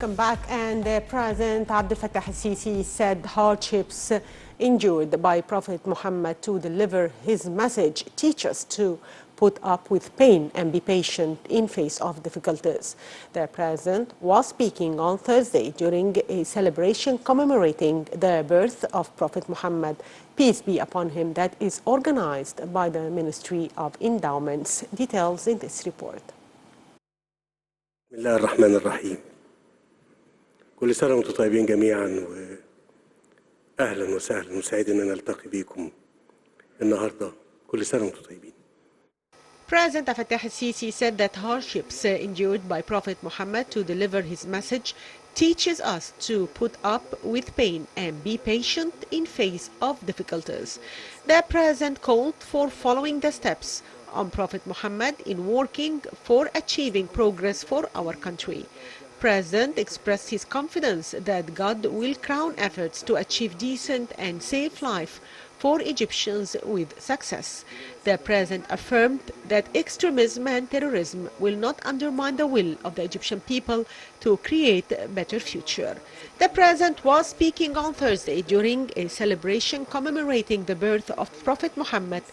Welcome back. And President Abdel Fattah al-Sisi said hardships endured by Prophet Muhammad to deliver his message teach us to put up with pain and be patient in face of difficulties. The president was speaking on Thursday during a celebration commemorating the birth of Prophet Muhammad, peace be upon him, that is organized by the Ministry of Endowments. Details in this report. كل سنة وانتم طيبين جميعا وأهلا وسهلا وسعيد أن نلتقي بكم النهاردة. كل سنة وانتم طيبين. President Fattah al-Sisi said that hardships endured by Prophet Muhammad to deliver his message teaches us to put up with pain and be patient in face of difficulties. The President called for following the steps on Prophet Muhammad in working for achieving progress for our country. President expressed his confidence that God will crown efforts to achieve decent and safe life for Egyptians with success. The President affirmed that extremism and terrorism will not undermine the will of the Egyptian people to create a better future. The President was speaking on Thursday during a celebration commemorating the birth of Prophet Muhammad,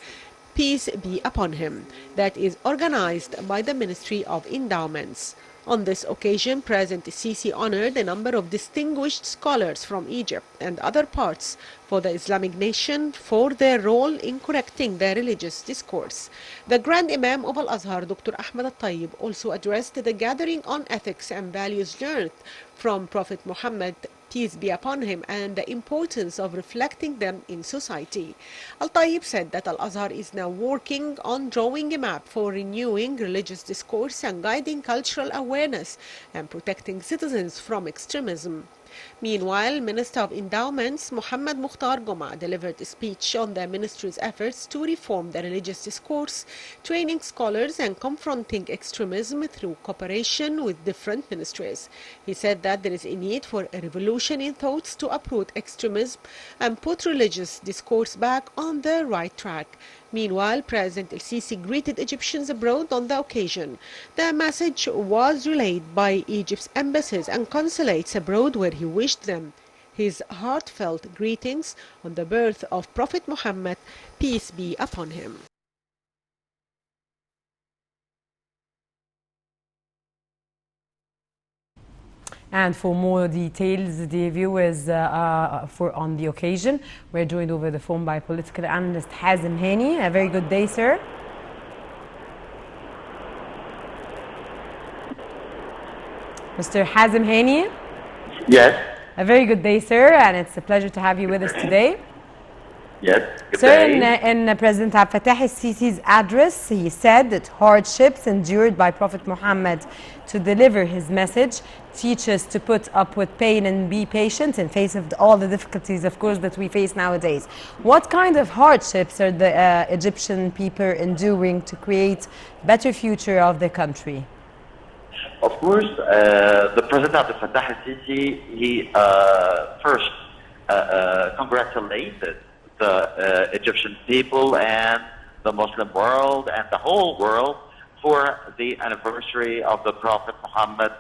peace be upon him, that is organized by the Ministry of Endowments. On this occasion, President Sisi honored a number of distinguished scholars from Egypt and other parts for the Islamic nation for their role in correcting the religious discourse. The Grand Imam of Al-Azhar, Dr. Ahmed al-Tayyib, also addressed the gathering on ethics and values learned from Prophet Muhammad, peace be upon him, and the importance of reflecting them in society. Al-Tayyib said that Al-Azhar is now working on drawing a map for renewing religious discourse and guiding cultural awareness and protecting citizens from extremism. Meanwhile, Minister of Endowments Muhammad Mukhtar Goma delivered a speech on the ministry's efforts to reform the religious discourse, training scholars and confronting extremism through cooperation with different ministries. He said that there is a need for a revolution in thoughts to uproot extremism and put religious discourse back on the right track. Meanwhile, President el-Sisi greeted Egyptians abroad on the occasion. The message was relayed by Egypt's embassies and consulates abroad, where he wished them his heartfelt greetings on the birth of Prophet Muhammad, peace be upon him. And for more details, the viewers on the occasion, we're joined over the phone by political analyst Hazem Hani. A very good day, sir. Mr. Hazem Hani? Yes. A very good day, sir, and it's a pleasure to have you with us today. Yes, good Sir, day. in President Abdel Fattah al-Sisi's address, he said that hardships endured by Prophet Muhammad to deliver his message teach us to put up with pain and be patient in face of all the difficulties, of course, that we face nowadays. What kind of hardships are the Egyptian people enduring to create a better future of the country? Of course, the President Abdel Fattah al-Sisi, he first congratulated the Egyptian people and the Muslim world and the whole world for the anniversary of the Prophet Muhammad.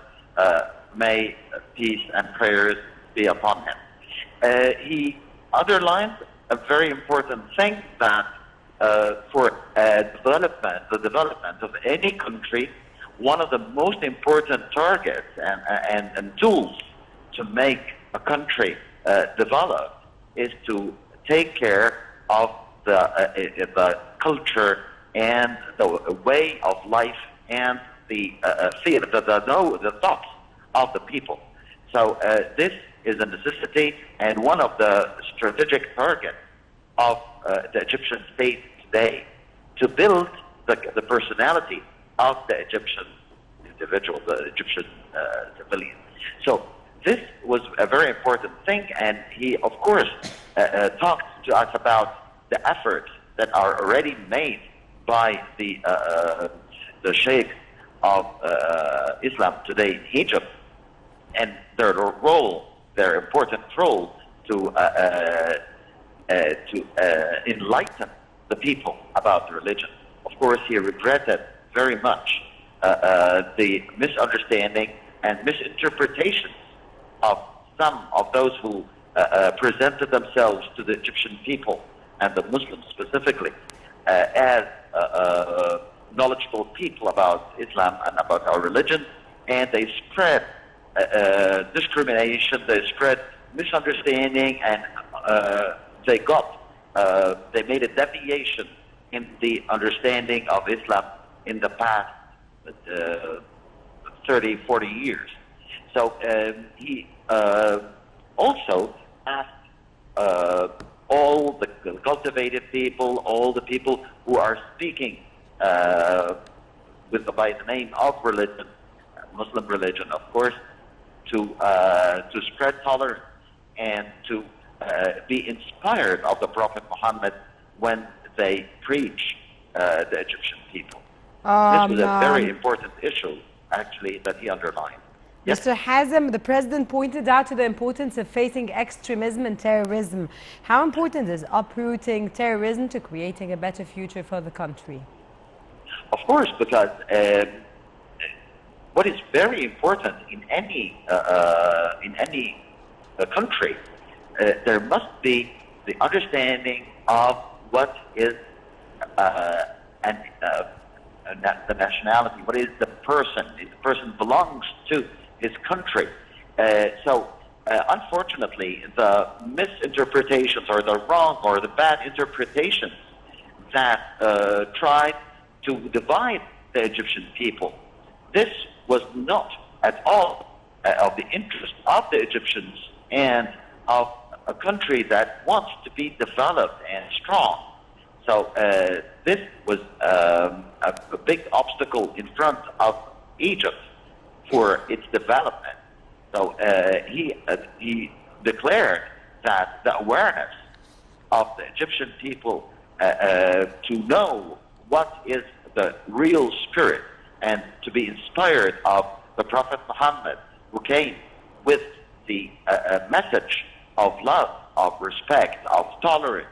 May peace and prayers be upon him. He underlined a very important thing, that for the development of any country, one of the most important targets and tools to make a country develop is to take care of the culture and the way of life and the thoughts of the people. So this is a necessity and one of the strategic targets of the Egyptian state today, to build the personality of the Egyptian individual, the Egyptian civilian. So this was a very important thing, and he, of course, talked to us about the efforts that are already made by the Sheikh of Islam today in Egypt, and their role, their important role to enlighten the people about religion. Of course, he regretted very much the misunderstanding and misinterpretations of some of those who presented themselves to the Egyptian people and the Muslims specifically as knowledgeable people about Islam and about our religion, and they spread discrimination, they spread misunderstanding, and they made a deviation in the understanding of Islam in the past 30, 40 years. So he also asked all the cultivated people, all the people who are speaking by the name of religion, Muslim religion, of course, to spread tolerance and to be inspired of the Prophet Muhammad when they preach the Egyptian people. This was a very important issue, actually, that he underlined. Yes? Mr. Hazem, the president pointed out to the importance of facing extremism and terrorism. How important is uprooting terrorism to creating a better future for the country? Of course, because what is very important in any country, there must be the understanding of what is the nationality, what is the person. The person belongs to his country. Unfortunately, the misinterpretations or the wrong or the bad interpretations that tried to divide the Egyptian people, this was not at all of the interest of the Egyptians and of a country that wants to be developed and strong. So this was a big obstacle in front of Egypt for its development. So he declared that the awareness of the Egyptian people to know what is the real spirit and to be inspired of the Prophet Muhammad, who came with the message of love, of respect, of tolerance,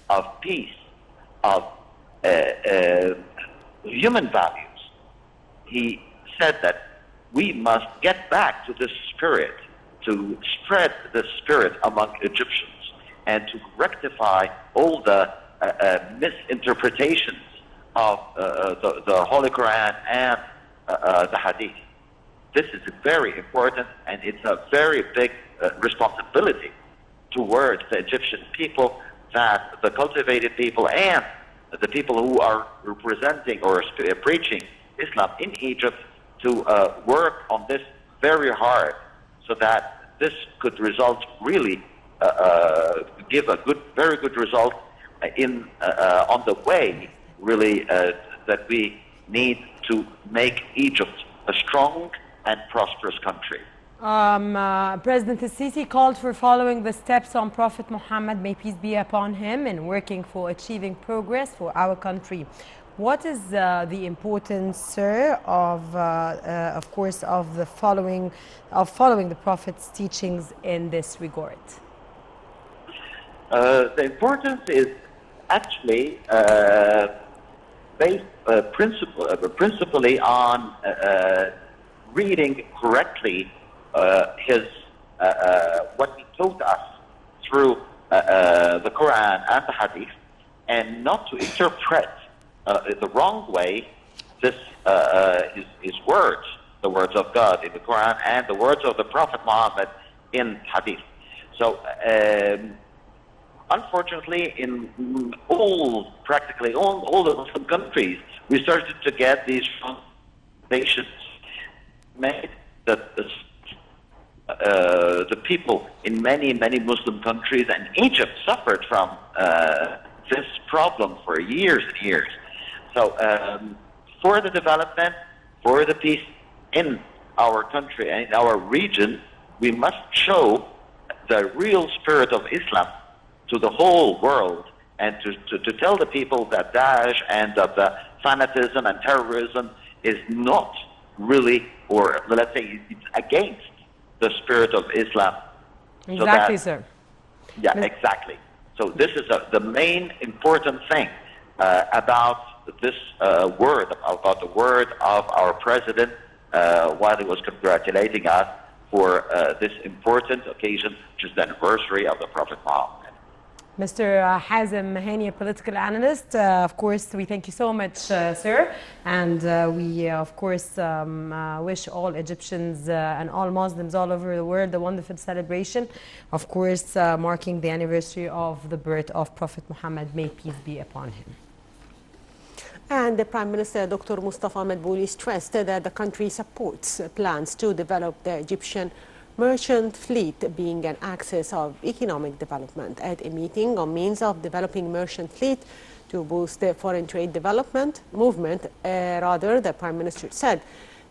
of peace, of human values. He said that we must get back to this spirit, to spread this spirit among Egyptians, and to rectify all the misinterpretations of the Holy Quran and the Hadith. This is very important, and it's a very big responsibility towards the Egyptian people, that the cultivated people and the people who are representing or preaching Islam in Egypt to work on this very hard, so that this could result really give a very good result on the way really that we need to make Egypt a strong and prosperous country. President Sisi called for following the steps on Prophet Muhammad, may peace be upon him, and working for achieving progress for our country. What is the importance, sir, of course, of following the Prophet's teachings in this regard? The importance is actually based principally on reading correctly his what he taught us through the Quran and the Hadith, and not to interpret the wrong way his words, the words of God in the Quran and the words of the Prophet Muhammad in Hadith. So unfortunately, in practically all the Muslim countries, we started to get these foundations made that the people in many Muslim countries, and Egypt suffered from this problem for years and years. So for the development, for the peace in our country and in our region, we must show the real spirit of Islam to the whole world, and to tell the people that Daesh and that the fanatism and terrorism is not really, or let's say it's against the spirit of Islam. Exactly, sir. Yeah, exactly. So this is the main important thing about this word, about the word of our president, while he was congratulating us for this important occasion, which is the anniversary of the Prophet Muhammad. Mr. Hazem Mahani, a political analyst, of course, we thank you so much, sir. And we, of course, wish all Egyptians and all Muslims all over the world a wonderful celebration, of course, marking the anniversary of the birth of Prophet Muhammad. May peace be upon him. And the Prime Minister, Dr. Mustafa Madbouli, stressed that the country supports plans to develop the Egyptian merchant fleet being an axis of economic development. At a meeting on means of developing merchant fleet to boost the foreign trade development movement, the Prime Minister said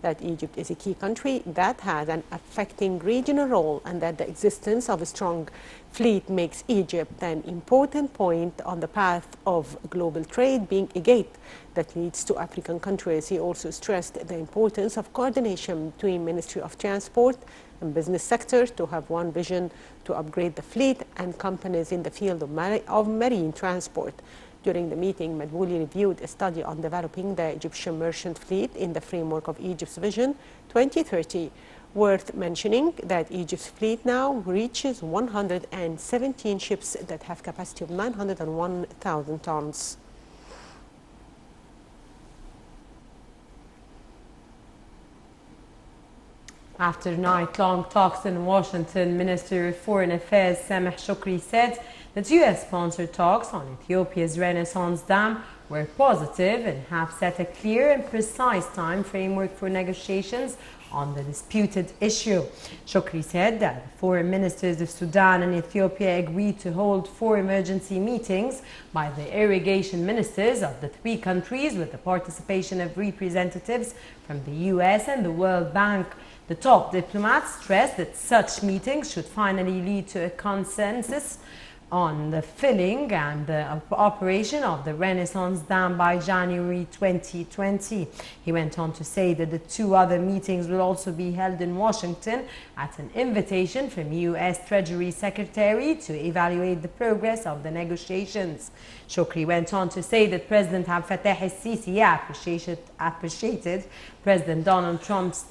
that Egypt is a key country that has an affecting regional role and that the existence of a strong fleet makes Egypt an important point on the path of global trade, being a gate that leads to African countries. He also stressed the importance of coordination between Ministry of Transport and business sector to have one vision to upgrade the fleet and companies in the field of marine transport. During the meeting, Madbouli reviewed a study on developing the Egyptian merchant fleet in the framework of Egypt's Vision 2030. Worth mentioning that Egypt's fleet now reaches 117 ships that have capacity of 901,000 tons. After night-long talks in Washington, Minister of Foreign Affairs Sameh Shoukry said that U.S.-sponsored talks on Ethiopia's Renaissance Dam were positive and have set a clear and precise time framework for negotiations on the disputed issue. Shoukry said that the foreign ministers of Sudan and Ethiopia agreed to hold 4 emergency meetings by the irrigation ministers of the 3 countries with the participation of representatives from the U.S. and the World Bank. The top diplomats stressed that such meetings should finally lead to a consensus on the filling and the operation of the Renaissance Dam by January 2020. He went on to say that the 2 other meetings will also be held in Washington at an invitation from U.S. Treasury Secretary to evaluate the progress of the negotiations. Shoukry went on to say that President Abdel Fattah el-Sisi appreciated President Donald Trump's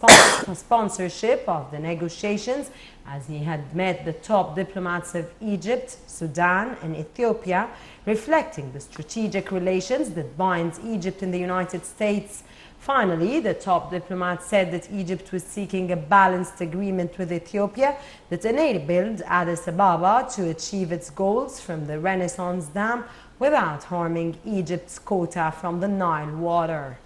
sponsorship of the negotiations as he had met the top diplomats of Egypt, Sudan and Ethiopia, reflecting the strategic relations that binds Egypt and the United States. Finally, the top diplomat said that Egypt was seeking a balanced agreement with Ethiopia that enabled Addis Ababa to achieve its goals from the Renaissance Dam without harming Egypt's quota from the Nile water.